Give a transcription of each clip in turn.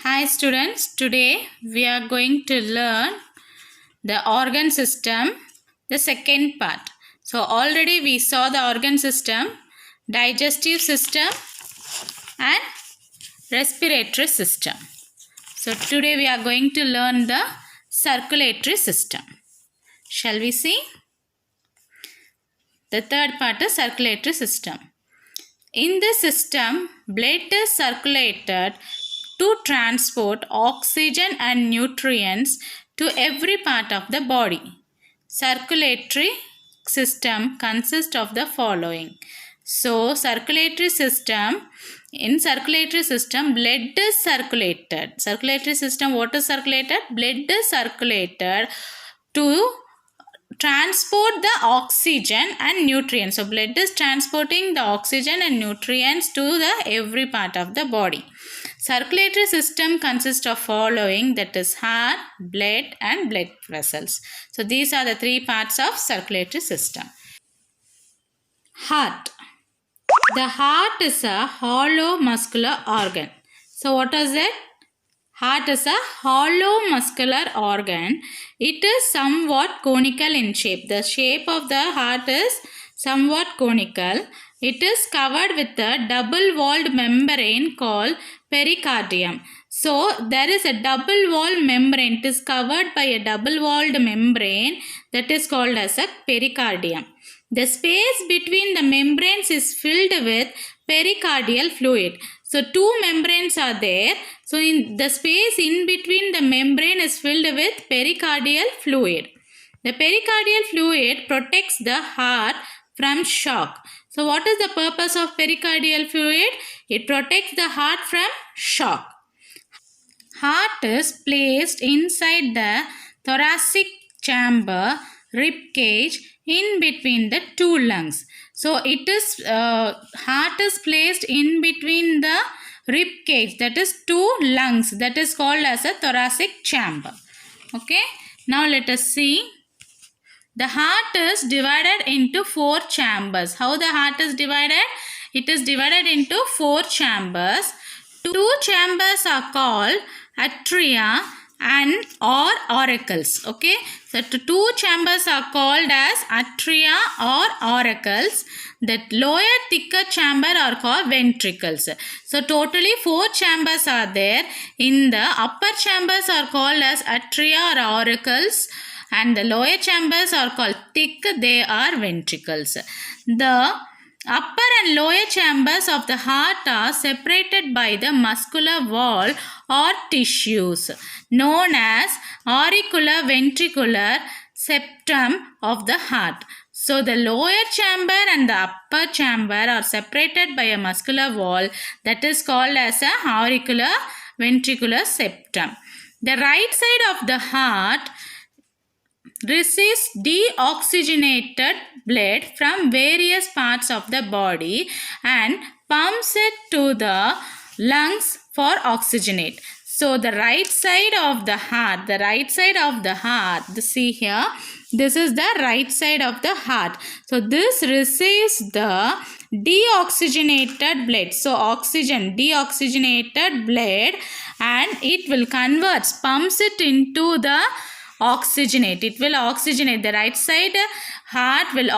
Hi students, today we are going to learn the organ system, the second part. So already we saw the organ system, digestive system and respiratory system. So today we are going to learn the circulatory system. Shall we see? The third part is circulatory system. In this system, blood is circulated to transport oxygen and nutrients to every part of the body. Circulatory system consists of the following. So, circulatory system, in circulatory system, blood is circulated. Circulatory system, what is circulated? Blood is circulated to transport the oxygen and nutrients. So blood is transporting the oxygen and nutrients to the every part of the body. Circulatory system consists of following, that is heart, blood and blood vessels. So these are the three parts of circulatory system. Heart. The heart is a hollow muscular organ. So what is it? Heart is a hollow muscular organ. It is somewhat conical in shape. The shape of the heart is somewhat conical. It is covered with a double-walled membrane called pericardium. So, there is a double-walled membrane. It is covered by a double-walled membrane that is called as a pericardium. The space between the membranes is filled with pericardial fluid. So, two membranes are there. So, in the space in between the membrane is filled with pericardial fluid. The pericardial fluid protects the heart from shock. So, what is the purpose of pericardial fluid? It protects the heart from shock. Heart is placed inside the thoracic chamber, rib cage, in between the two lungs. So it is heart is placed in between the rib cage, that is two lungs, that is called as a thoracic chamber. Okay, now let us see. The heart is divided into four chambers. How the heart is divided? It is divided into four chambers. Two chambers are called atria and or auricles. Okay, so two chambers are called as atria or auricles. The lower thicker chamber are called ventricles. So totally four chambers are there. In the upper chambers are called as atria or auricles, and the lower chambers are called thick, they are ventricles. The upper and lower chambers of the heart are separated by the muscular wall or tissues known as auricular-ventricular septum of the heart. So the lower chamber and the upper chamber are separated by a muscular wall that is called as a auricular-ventricular septum. The right side of the heart receives deoxygenated blood from various parts of the body and pumps it to the lungs for oxygenate. So the right side of the heart, see here, this is the right side of the heart. So this receives the deoxygenated blood. So deoxygenated blood, and it will pumps it into the oxygenate. It will oxygenate. The right side heart will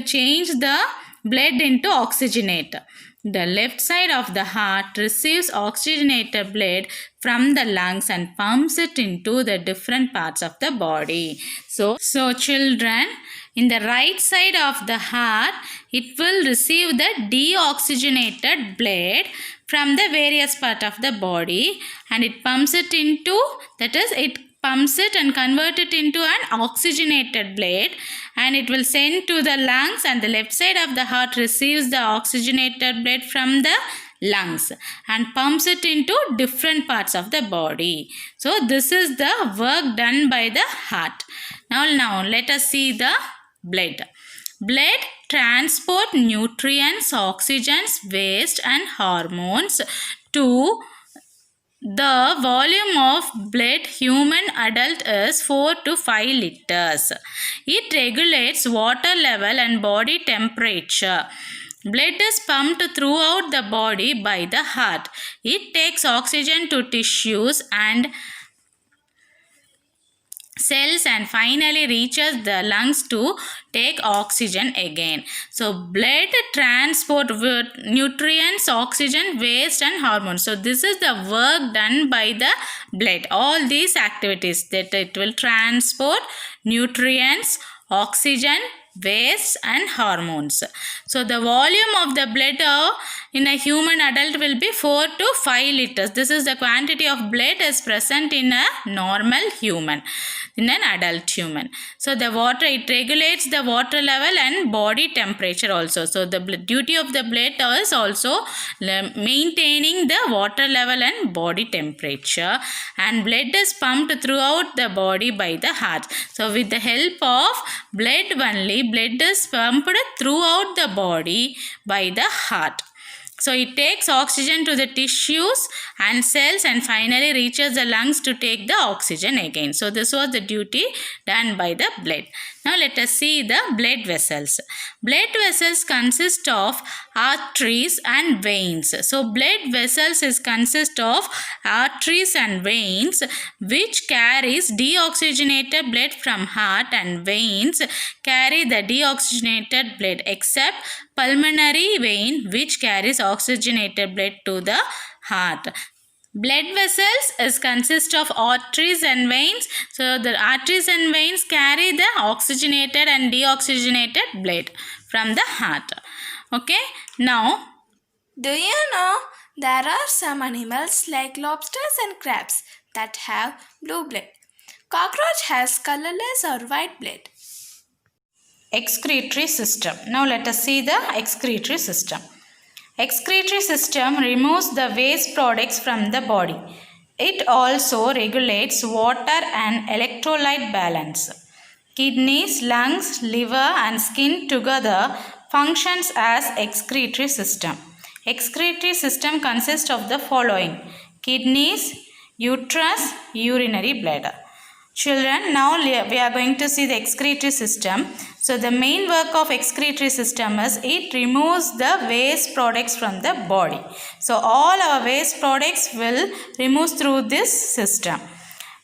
change the blood into oxygenate. The left side of the heart receives oxygenated blood from the lungs and pumps it into the different parts of the body. So children, in the right side of the heart, it will receive the deoxygenated blood from the various part of the body, and it pumps it into, that is, it pumps it and convert it into an oxygenated blood, and it will send to the lungs, and the left side of the heart receives the oxygenated blood from the lungs and pumps it into different parts of the body. So this is the work done by the heart. Now let us see the blood. Blood transport nutrients, oxygens, waste and hormones to the volume of blood human adult is 4 to 5 liters. It regulates water level and body temperature. Blood is pumped throughout the body by the heart. It takes oxygen to tissues and cells and finally reaches the lungs to take oxygen again. So blood transport nutrients, oxygen, waste and hormones. So this is the work done by the blood. All these activities that it will transport nutrients, oxygen, waste and hormones. So the volume of the blood in a human adult will be 4 to 5 liters. This is the quantity of blood is present in a normal human, in an adult human. So the water, it regulates the water level and body temperature also. So the duty of the blood is also maintaining the water level and body temperature, and blood is pumped throughout the body by the heart. So with the help of blood only, blood is pumped throughout the body by the heart. So it takes oxygen to the tissues and cells and finally reaches the lungs to take the oxygen again. So this was the duty done by the blood. Now let us see the blood vessels. Blood vessels consist of arteries and veins. So blood vessels consist of arteries and veins which carries deoxygenated blood from heart, and veins carry the deoxygenated blood except pulmonary vein which carries oxygenated blood to the heart. Blood vessels consist of arteries and veins. So the arteries and veins carry the oxygenated and deoxygenated blood from the heart. Okay, now do you know there are some animals like lobsters and crabs that have blue blood? Cockroach has colorless or white blood. Excretory system. Now let us see the excretory system. Excretory system removes the waste products from the body. It also regulates water and electrolyte balance. Kidneys, lungs, liver and skin together functions as excretory system. Excretory system consists of the following: kidneys, uterus, urinary bladder. Children, now we are going to see the excretory system. So the main work of excretory system is it removes the waste products from the body. So all our waste products will remove through this system.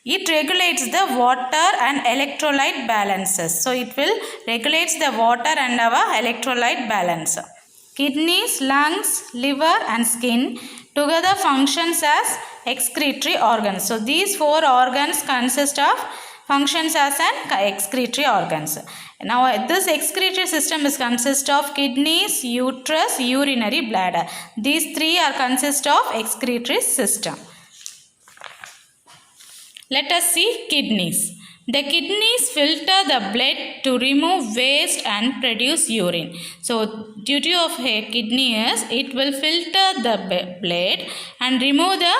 It regulates the water and electrolyte balances. So it will regulates the water and our electrolyte balance. Kidneys, lungs, liver and skin together functions as excretory organs. So these 4 organs functions as an excretory organs. Now this excretory system consists of kidneys, uterus, urinary bladder. These 3 are consist of excretory system. Let us see kidneys. The kidneys filter the blood to remove waste and produce urine. So duty of a kidney is it will filter the blood and remove the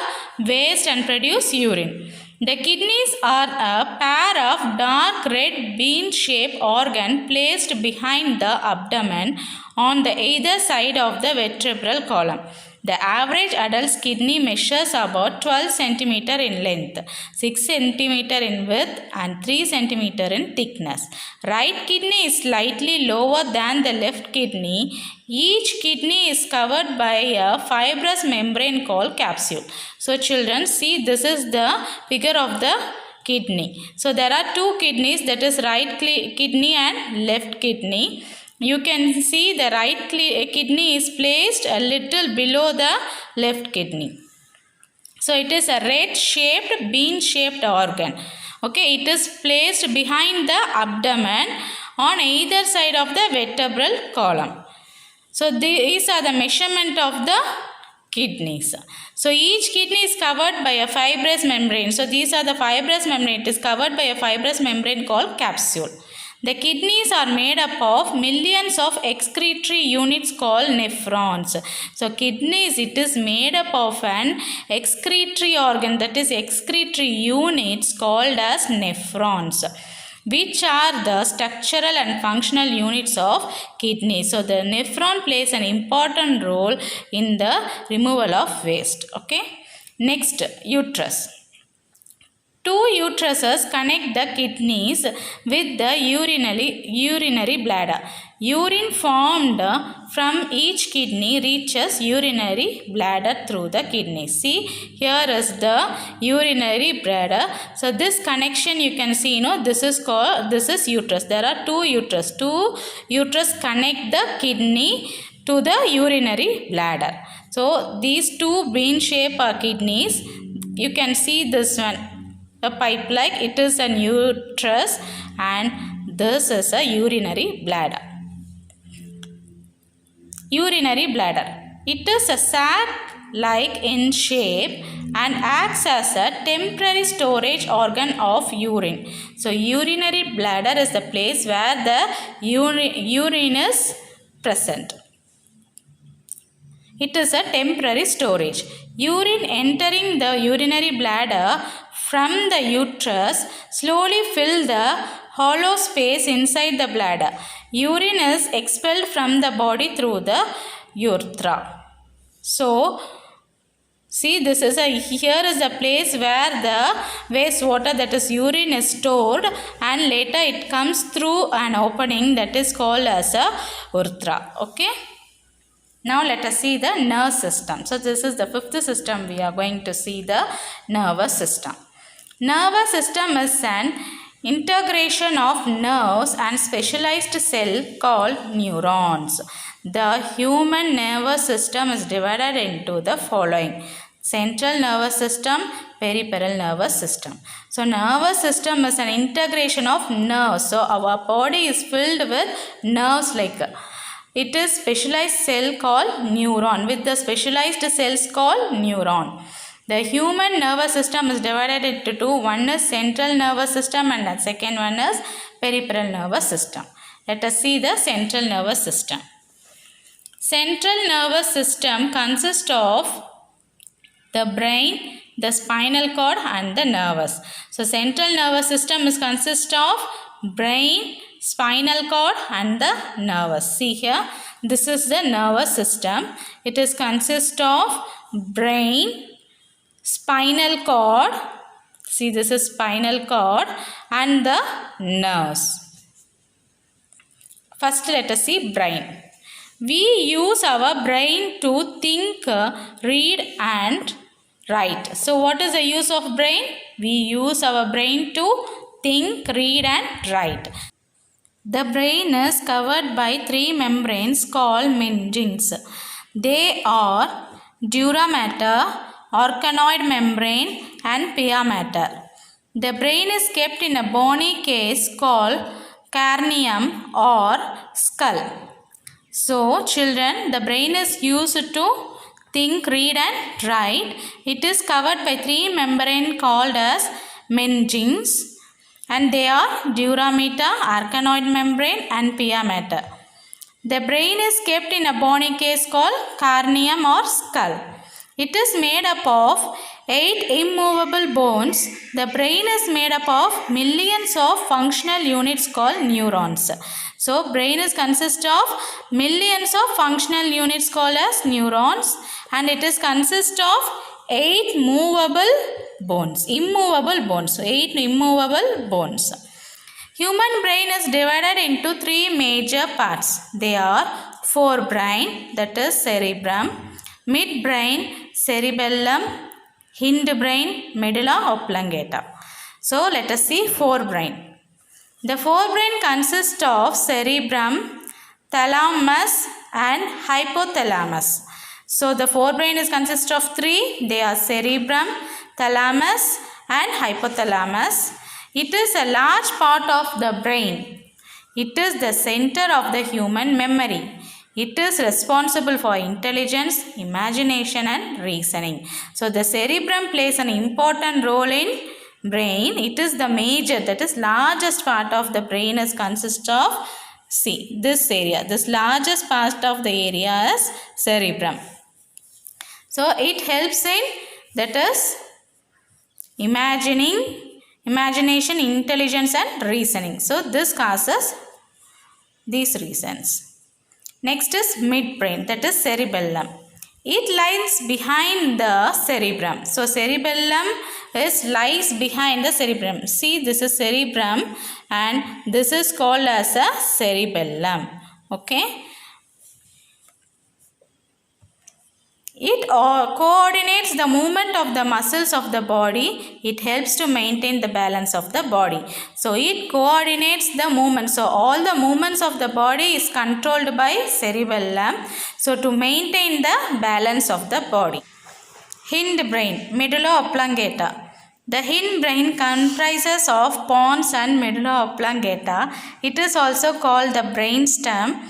waste and produce urine. The kidneys are a pair of dark red bean-shaped organs placed behind the abdomen on the either side of the vertebral column. The average adult's kidney measures about 12 cm in length, 6 cm in width and 3 cm in thickness. Right kidney is slightly lower than the left kidney. Each kidney is covered by a fibrous membrane called capsule. So children, see, this is the figure of the kidney. So there are 2 kidneys, that is right kidney and left kidney. You can see the right kidney is placed a little below the left kidney. So it is a red shaped bean shaped organ. Okay, it is placed behind the abdomen on either side of the vertebral column. So these are the measurement of the kidneys. So each kidney is covered by a fibrous membrane. So these are the fibrous membrane. It is covered by a fibrous membrane called capsule. The kidneys are made up of millions of excretory units called nephrons. So kidneys, it is made up of an excretory organ, that is excretory units called as nephrons, which are the structural and functional units of kidney. So the nephron plays an important role in the removal of waste. Okay. Next, uterus. 2 uteruses connect the kidneys with the urinary bladder. Urine formed from each kidney reaches urinary bladder through the kidney. See, here is the urinary bladder. So this connection you can see, this is uterus. There are two uterus. Two uterus connect the kidney to the urinary bladder. So these two bean shaped kidneys, you can see this one, a pipe like, it is an uterus, and this is a urinary bladder. Urinary bladder. It is a sac-like in shape and acts as a temporary storage organ of urine. So urinary bladder is the place where the urine is present. It is a temporary storage. Urine entering the urinary bladder from the uterus slowly fill the hollow space inside the bladder. Urine is expelled from the body through the urethra. So, see, here is the place where the wastewater, that is urine, is stored, and later it comes through an opening that is called as a urethra. Okay. Now let us see the nerve system. So this is the fifth system. We are going to see the nervous system. Nervous system is an integration of nerves and specialized cell called neurons. The human nervous system is divided into the following: central nervous system, peripheral nervous system. So nervous system is an integration of nerves. So our body is filled with nerves like it is specialized cell called neuron, with the specialized cells called neuron. The human nervous system is divided into two. One is central nervous system and the second one is peripheral nervous system. Let us see the central nervous system. Central nervous system consists of the brain, the spinal cord and the nerves. So central nervous system consists of brain, spinal cord and the nerves. See here, this is the nervous system. It is consist of brain, spinal cord, see, this is spinal cord, and the nerves. First let us see brain. We use our brain to think, read and write. So what is the use of brain? We use our brain to think, read and write. The brain is covered by three membranes called meninges. They are dura mater, organoid membrane and pia mater. The brain is kept in a bony case called cranium or skull. So children, the brain is used to think, read and write. It is covered by three membranes called as meninges, and they are dura mater, organoid membrane and pia mater. The brain is kept in a bony case called cranium or skull. It is made up of 8 immovable bones. The brain is made up of millions of functional units called neurons. So brain is consist of millions of functional units called as neurons, and it is consist of 8 movable bones, immovable bones. So 8 immovable bones. Human brain is divided into 3 major parts. They are forebrain, that is cerebrum, midbrain, cerebellum, hindbrain, medulla oblongata. So let us see forebrain. The forebrain consists of cerebrum, thalamus and hypothalamus. So the forebrain is consist of 3. They are cerebrum, thalamus and hypothalamus. It is a large part of the brain. It is the center of the human memory. It is responsible for intelligence, imagination and reasoning. So the cerebrum plays an important role in brain. It is the major, that is largest part of the brain is consist of, see, this area. This largest part of the area is cerebrum. So it helps in, that is, imagination, intelligence and reasoning. So this causes these reasons. Next is midbrain, that is cerebellum. It lies behind the cerebrum. So cerebellum lies behind the cerebrum. See, this is cerebrum and this is called as a cerebellum. Okay. It coordinates the movement of the muscles of the body. It helps to maintain the balance of the body. So it coordinates the movement. So all the movements of the body is controlled by cerebellum. So to maintain the balance of the body. Hindbrain, medulla oblongata. The hindbrain comprises of pons and medulla oblongata. It is also called the brainstem.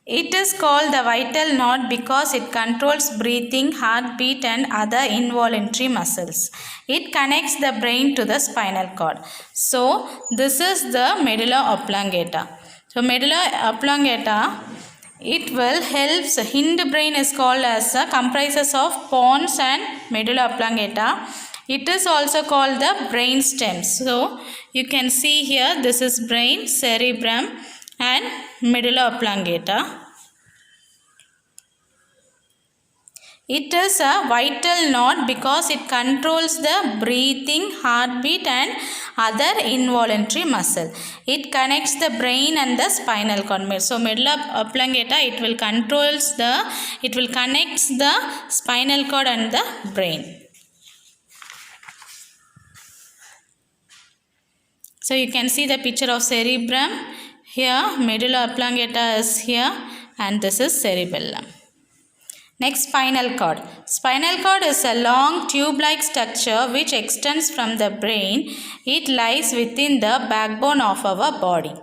It is called the vital knot because it controls breathing, heartbeat and other involuntary muscles. It connects the brain to the spinal cord. So, this is the medulla oblongata. So, medulla oblongata, it will helps. Hindbrain is called as comprises of pons and medulla oblongata. It is also called the brain stem. So, you can see here this is brain, cerebrum and medulla oblongata. It is a vital knot because it controls the breathing, heartbeat and other involuntary muscle. It connects the brain and the spinal cord. So medulla oblongata, it will connect the spinal cord and the brain. So you can see the picture of cerebrum. Here medulla oblongata is here and this is cerebellum. Next, spinal cord. Spinal cord is a long tube-like structure which extends from the brain. It lies within the backbone of our body.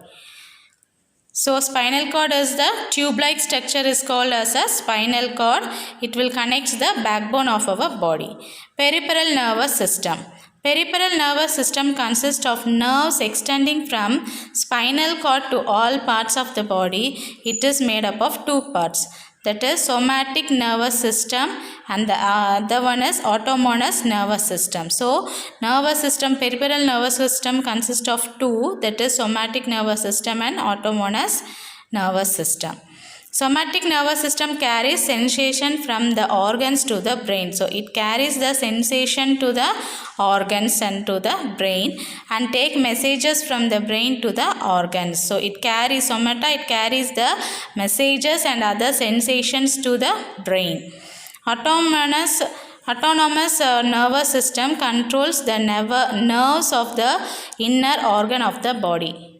So, spinal cord is the tube-like structure is called as a spinal cord. It will connect the backbone of our body. Peripheral nervous system. Peripheral nervous system consists of nerves extending from spinal cord to all parts of the body. It is made up of two parts. That is somatic nervous system and the other one is autonomous nervous system. So, nervous system, peripheral nervous system consists of two, that is somatic nervous system and autonomous nervous system. Somatic nervous system carries sensation from the organs to the brain. So, it carries the sensation to the organs and to the brain and take messages from the brain to the organs. So, it carries it carries the messages and other sensations to the brain. Autonomous nervous system controls the nerves of the inner organ of the body.